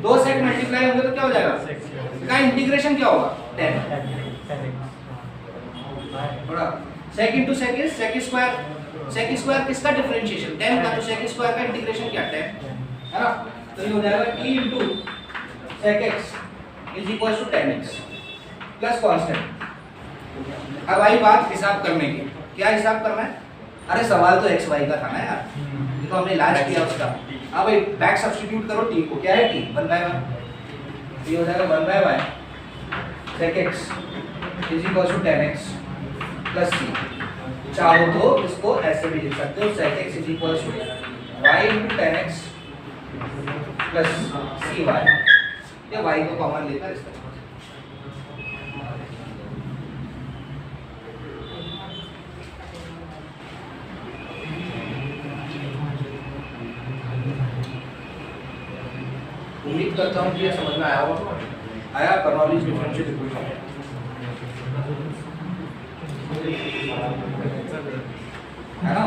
दो सेक मल्टीप्लाई होंगे तो क्या हो जाएगा? इसका इंटीग्रेशन क्या होगा? 10 थोड़ा sec into sec is sec square किसका डिफरेंशिएशन? 10 का। तो sec स्क्वायर का इंटीग्रेशन क्या? 10 है ना? तो ये हो जाएगा t into sec x is equal to 10x plus constant. अब आई बात हिसाब करने की। क्या हिसाब करना है? अरे सवाल तो x y का था ना यार, ये तो हमने इलाज किया उसका। अब भाई बैक सब्स्टिट्यूट करो t को। क्या है t? 1/y। ये हो जाएगा 1/y sec x is equal to 10x plus c। चाहो तो इसको ऐसे भी लिख सकते हो sec x is equal to y into 10x प्लस cy। ये y को कॉमन लेकर इस तरह उम्मीद करता हूँ कि ये समझ में आया होगा। आया बर्नौलीज डिफरेंशियल इक्वेशन है ना?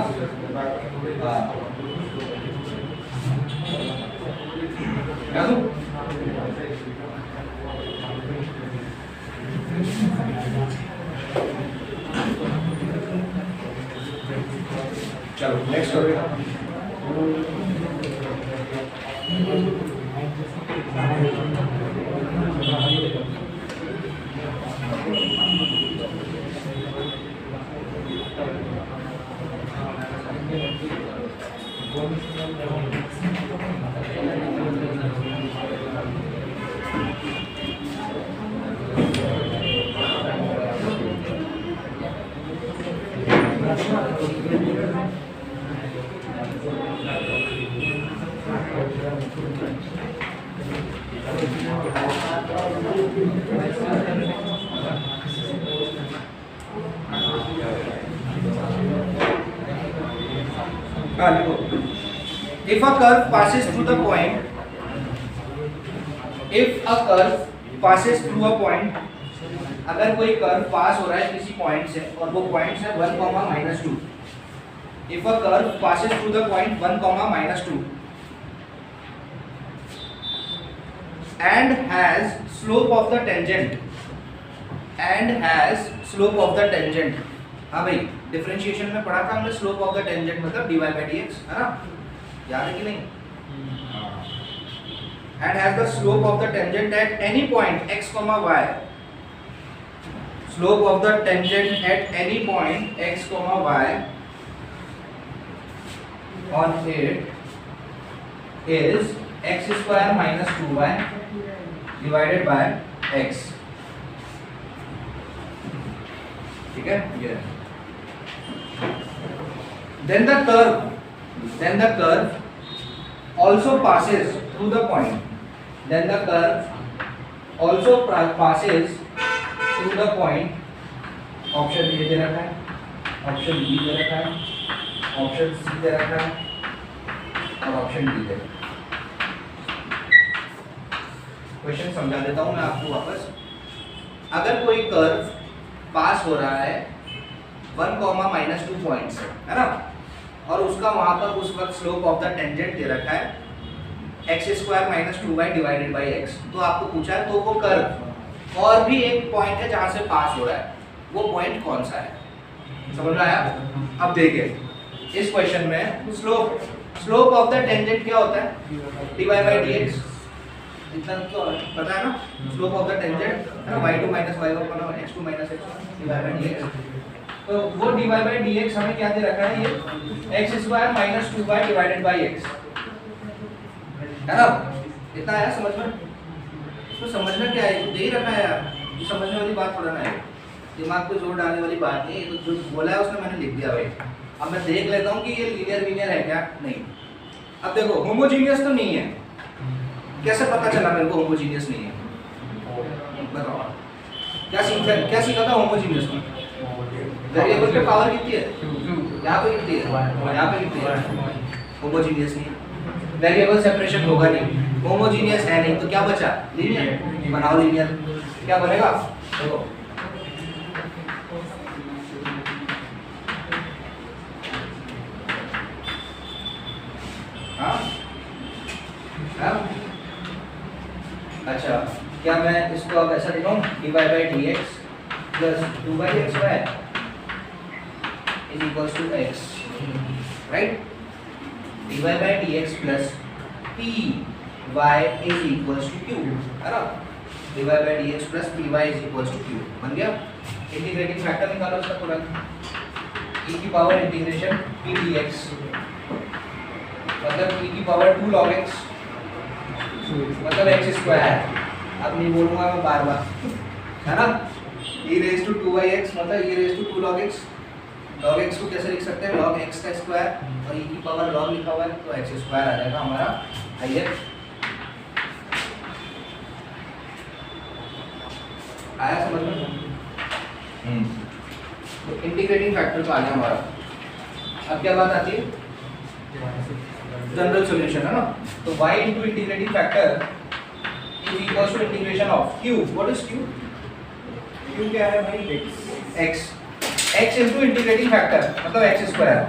चलो next If a curve passes through the point, अगर कोई कर्व पास हो रहा है किसी पॉइंट से और वो पॉइंट है 1, -2। If a curve passes through the point 1, -2 and has slope of the tangent हाँ भाई डिफरेंशिएशन में पढ़ा था हमने स्लोप ऑफ द टेंजेंट मतलब dy by dx है ना? याद है कि नहीं? and has the slope of the tangent at any point x, y. Slope of the tangent at any point x, y on it is x square minus 2y divided by x. ठीक है? ये then the curve also passes through the point. Then the curve also passes through the point. Option A दे रखा है, option B दे रखा है, option C दे रखा है और ऑप्शन डी दे रखा है। क्वेश्चन समझा देता हूं मैं आपको वापस। अगर कोई कर्व पास हो रहा है 1, -2 पॉइंट से है ना, और उसका वहां पर उस वक्त स्लोप ऑफ द टेंजेंट दे रखा है x² - 2y divided by x। तो आपको पूछा है तो वो कर्व और भी एक पॉइंट है जहां से पास हो रहा है, वो पॉइंट कौन सा है? समझ में आया? अब देखिए इस क्वेश्चन में स्लोप ऑफ द टेंजेंट क्या होता है? dy by dx। इतना तो पता है ना? स्लोप ऑफ द टेंजेंट है ना, y2 - y1 x2 - x1 dy by dx। तो वो dy by dx हमें क्या दे रखा है? ये x² - 2y divided by x है ना? इतना आया समझ में? इसको समझना क्या है? दे ही रखा है यार, ये समझने वाली बात थोड़ा ना है। दिमाग पे जोर डालने वाली बात नहीं है, ये तो जो बोला है उसने मैंने लिख दिया भाई। अब मैं देख लेता हूँ कि ये लीनियर है क्या नहीं। अब देखो होमोजीनियस तो नहीं है, कैसे पता चला मेरे को होमोजीनियस नहीं है? बताओ क्या सीखा था होमोजीनियस में? वेरिएबल पे पावर कितनी है? यहाँ पे कितनी है? यहाँ पे कितनी है? होमोजीनियस नहीं है, वेरिएबल सेपरेशन होगा नहीं, होमोजीनियस है नहीं, तो क्या बचा? लीनियर। बनाओ लीनियर, क्या बनेगा? देखो अच्छा, क्या मैं इसको अब ऐसा लिखूं dy by dx plus 2 by x square is equals to x, right? dy by dx plus py is equals to q, है ना? dy by dx plus py is equals to q बन गया। इंटीग्रेटिंग फैक्टर निकालो इसका तुरंत, e की power integration p dx मतलब e की पावर 2 log x मतलब x स्क्वायर। अब नहीं बोलूंगा मैं बार बार, है ना? e raised to 2x मतलब e raised to 2 log x। log x को कैसे लिख सकते हैं? log x का स्क्वायर और e की पावर log लिखा हुआ है तो x स्क्वायर आ जाएगा हमारा ix। आया समझ में? तो इंटीग्रेटिंग फैक्टर तो आ गया हमारा। अब क्या बात आती है? जनरल सॉल्यूशन, है ना? तो y into integrating factor is equals to integration of q. What is q? q क्या है भाई? x into इंटीग्रेटिंग फैक्टर मतलब x स्क्वायर।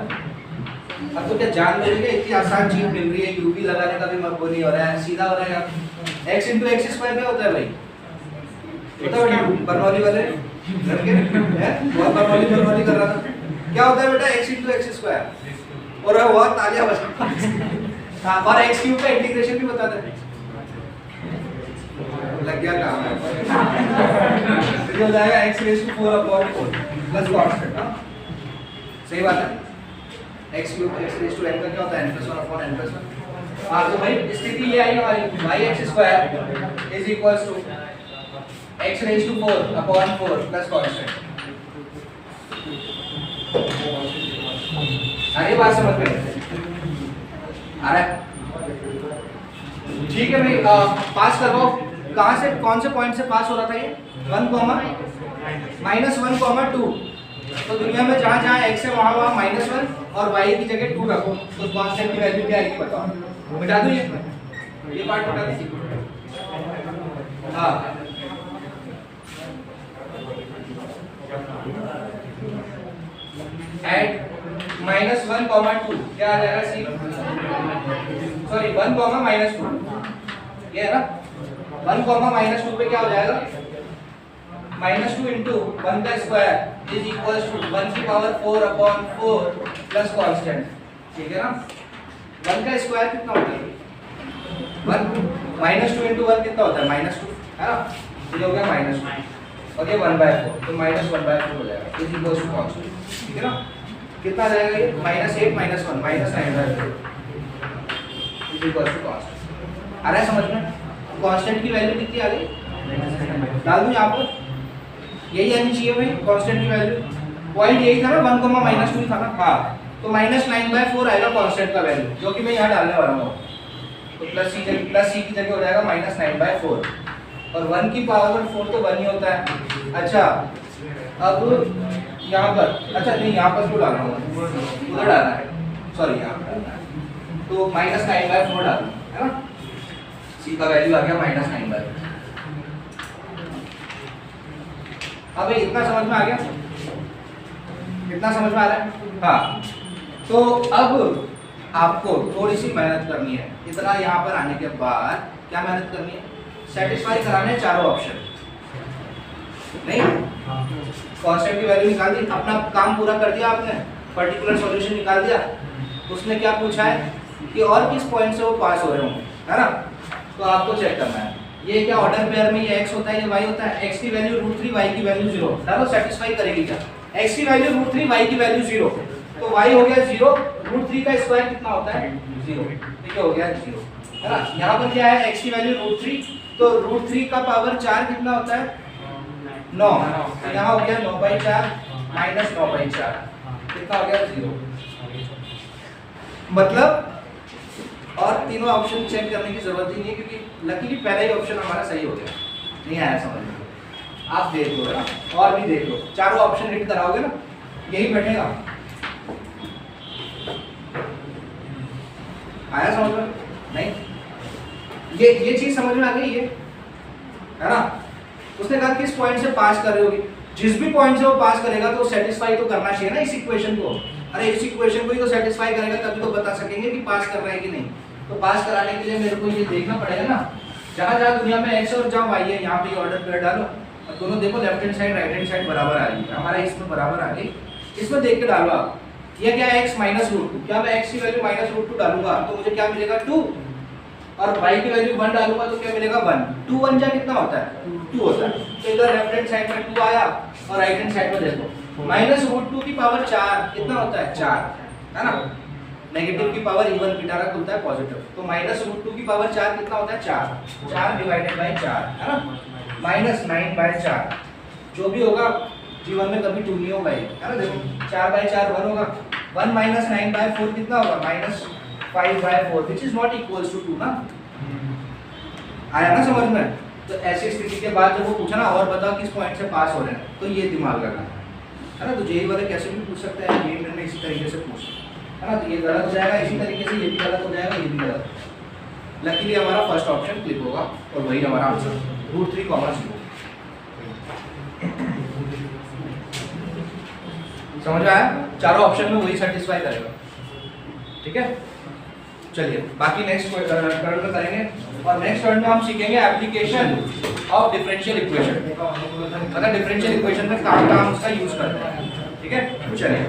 अब तो क्या जान लोगे क्या इतनी आसान चीज मिल रही है, u भी लगाने का भी वो नहीं हो रहा है, सीधा हो रहा है। x into x स्क्वायर क्या होता है भाई? बताओ बेटा, बर्नौली वाले लड़के हैं, बहुत बर्नौली कर रहा था। क्या होता है बेटा x into x स्क्वायर? और वो तालियां बजा। हाँ, और x क्यूब का इंटीग्रेशन भी बता दे। लग गया काम है। तो ये हो जाएगा x raised to 4 upon 4 plus constant. हाँ सही बात है। x cube x raised to n का क्या होता है? n plus 1 upon n plus 1। हाँ तो भाई स्थिति ये आई हमारी y x square is equals to x raised to 4 upon 4 plus constant. अरे बात समझ में आ रहा है? ठीक है भाई, पास करवाओ। कहाँ से, कौन से पॉइंट से पास हो रहा था ये? 1, -1, 2। तो दुनिया में जहाँ जहाँ x है वहाँ वहाँ -1 और y की जगह 2 रखो तो कांस्टेंट की वैल्यू क्या आएगी बताओ? मिटा दूँ ये पार्ट मिटा दीजिए। हाँ एट -1, 2 क्या आ जाएगा? सी सॉरी 1, -2 ये है ना? 1, -2 पे क्या हो जाएगा? -2 into 1 का स्क्वायर इज इक्वल्स टू 1 की पावर 4 upon 4 प्लस कांस्टेंट। ठीक है ना? 1 का स्क्वायर कितना होता है? 1 -2 into 1 कितना होता है? -2 है ना? ये हो गया -2 और ये 1/4 तो -1/4 हो जाएगा इज इक्वल्स टू कांस्टेंट। ठीक है ना? कितना आ जाएगा ये? -8 -1 -9/4 इज इक्वल्स टू कांस्टेंट। आ रहा है समझ में? कांस्टेंट की वैल्यू कितनी आ गई? डाल दूं यहाँ पर, यही आनी चाहिए भाई कांस्टेंट की वैल्यू। पॉइंट यही था ना, 1, -2 था ना? हाँ तो -9/4 आएगा कांस्टेंट का वैल्यू जो कि मैं यहाँ डालने वाला हूँ। तो प्लस सी की जगह हो जाएगा -9/4 और 1 की पावर 4 तो 1 ही होता है। अच्छा अब यहाँ पर, अच्छा नहीं यहाँ पर क्यों डालना हूँ, उधर डालना है, सॉरी यहाँ पर डालना है। तो -9/4 डालना है ना? सी का वैल्यू आ गया -9/4। अब इतना समझ में आ गया? कितना समझ में आ रहा है? हाँ तो अब आपको थोड़ी सी मेहनत करनी है। इतना यहाँ पर आने के बाद क्या मेहनत करनी है? सेटिस्फाई कराने चारों ऑप्शन। नहीं कांस्टेंट की वैल्यू निकाल दी, अपना काम पूरा कर दिया आपने, पर्टिकुलर सॉल्यूशन निकाल दिया। उसने क्या पूछा है कि और किस पॉइंट से वो पास हो रहे होंगे, है ना? तो आपको चेक करना है ये क्या ऑर्डर पेयर में ये x होता है, ये y होता है। x की वैल्यू √3, y की वैल्यू 0। डालो सेटिस्फाई करेगी क्या? x की वैल्यू √3, y की वैल्यू 0 तो y हो गया 0, √3 का स्क्वायर कितना होता है? 0, ठीक है हो गया 0, है ना? यहाँ पर क्या है? x की वैल्यू √3 तो √3 का पावर 4 कितना होता है? 9, तो यहाँ हो गया 9/4 माइनस 9/4, कितना हो गया 0। मतलब और तीनों ऑप्शन चेक करने की जरूरत ही नहीं है, क्योंकि लकीली पहला ही ऑप्शन हमारा सही हो गया। नहीं आया समझ में? आप देख लो ना, और भी देख लो, चारों ऑप्शन हिट कराओगे ना, यही बैठेगा। आया समझ में? नहीं, ये चीज समझ में आ गई है ना? उसने कहा किस पॉइंट से पास कर रहे होगी, जिस भी पॉइंट से वो पास करेगा तो सेटिस्फाई तो करना चाहिए ना इस इक्वेशन को। अरे इस इक्वेशन को ही तो सेटिस्फाई करेगा, तभी तो बता सकेंगे कि पास कर रहा है कि नहीं। तो पास कराने के लिए मेरे को ये देखना पड़ेगा ना, जहाँ जहाँ दुनिया में x और जहाँ y है, यहाँ पे ऑर्डर पेयर डालो और दोनों देखो, left hand side right hand side बराबर आ रही है। हमारा इसमें बराबर आ गई, इसमें देख के डालो आप। ये क्या है x माइनस रूट टू, क्या मैं x की वैल्यू माइनस रूट टू डालूंगा तो मुझे क्या मिलेगा 2, और y की वैल्यू 1 डालूंगा तो क्या मिलेगा 1। 2 1 जा कितना होता है 2 होता है। तो इधर लेफ्ट हैंड साइड में 2 आया और राइट हैंड साइड में देखो माइनस रूट 2 की पावर 4 कितना होता है 4, है ना? नेगेटिव की पावर इवन बीटा का खुलता है पॉजिटिव, तो माइनस रूट 2 की पावर 4 कितना होता है 4, 4 डिवाइडेड बाय 4, है ना? माइनस 9/4, जो भी होगा जीवन में कभी 2 नहीं होगा, है ना? देखो 4/4 1 होगा, 1 माइनस 9/4 कितना होगा minus 5/4, which is not equals to 2 ना। आया ना समझ में? तो ऐसी स्थिति के बाद जब वो पूछा ना और बताओ किस पॉइंट से पास हो रहे हैं, तो ये दिमाग लगाना है ना? तो जेई वाले कैसे भी पूछ सकते हैं, जेई में इसी तरीके से पूछ, है ना? तो ये गलत हो जाएगा, इसी तरीके से ये भी गलत हो जाएगा, ये भी गलत। लकीली हमारा फर्स्ट ऑप्शन क्लिक होगा और वही हमारा आंसर √3, समझ में आया? चारों ऑप्शन में वही सेटिस्फाई करेगा, ठीक है? चलिए बाकी नेक्स्ट टर्न में करेंगे, और नेक्स्ट टर्न में हम सीखेंगे एप्लीकेशन ऑफ डिफरेंशियल इक्वेशन, मतलब डिफरेंशियल इक्वेशन में कहाँ हम उसका यूज करते हैं, ठीक है? चलिए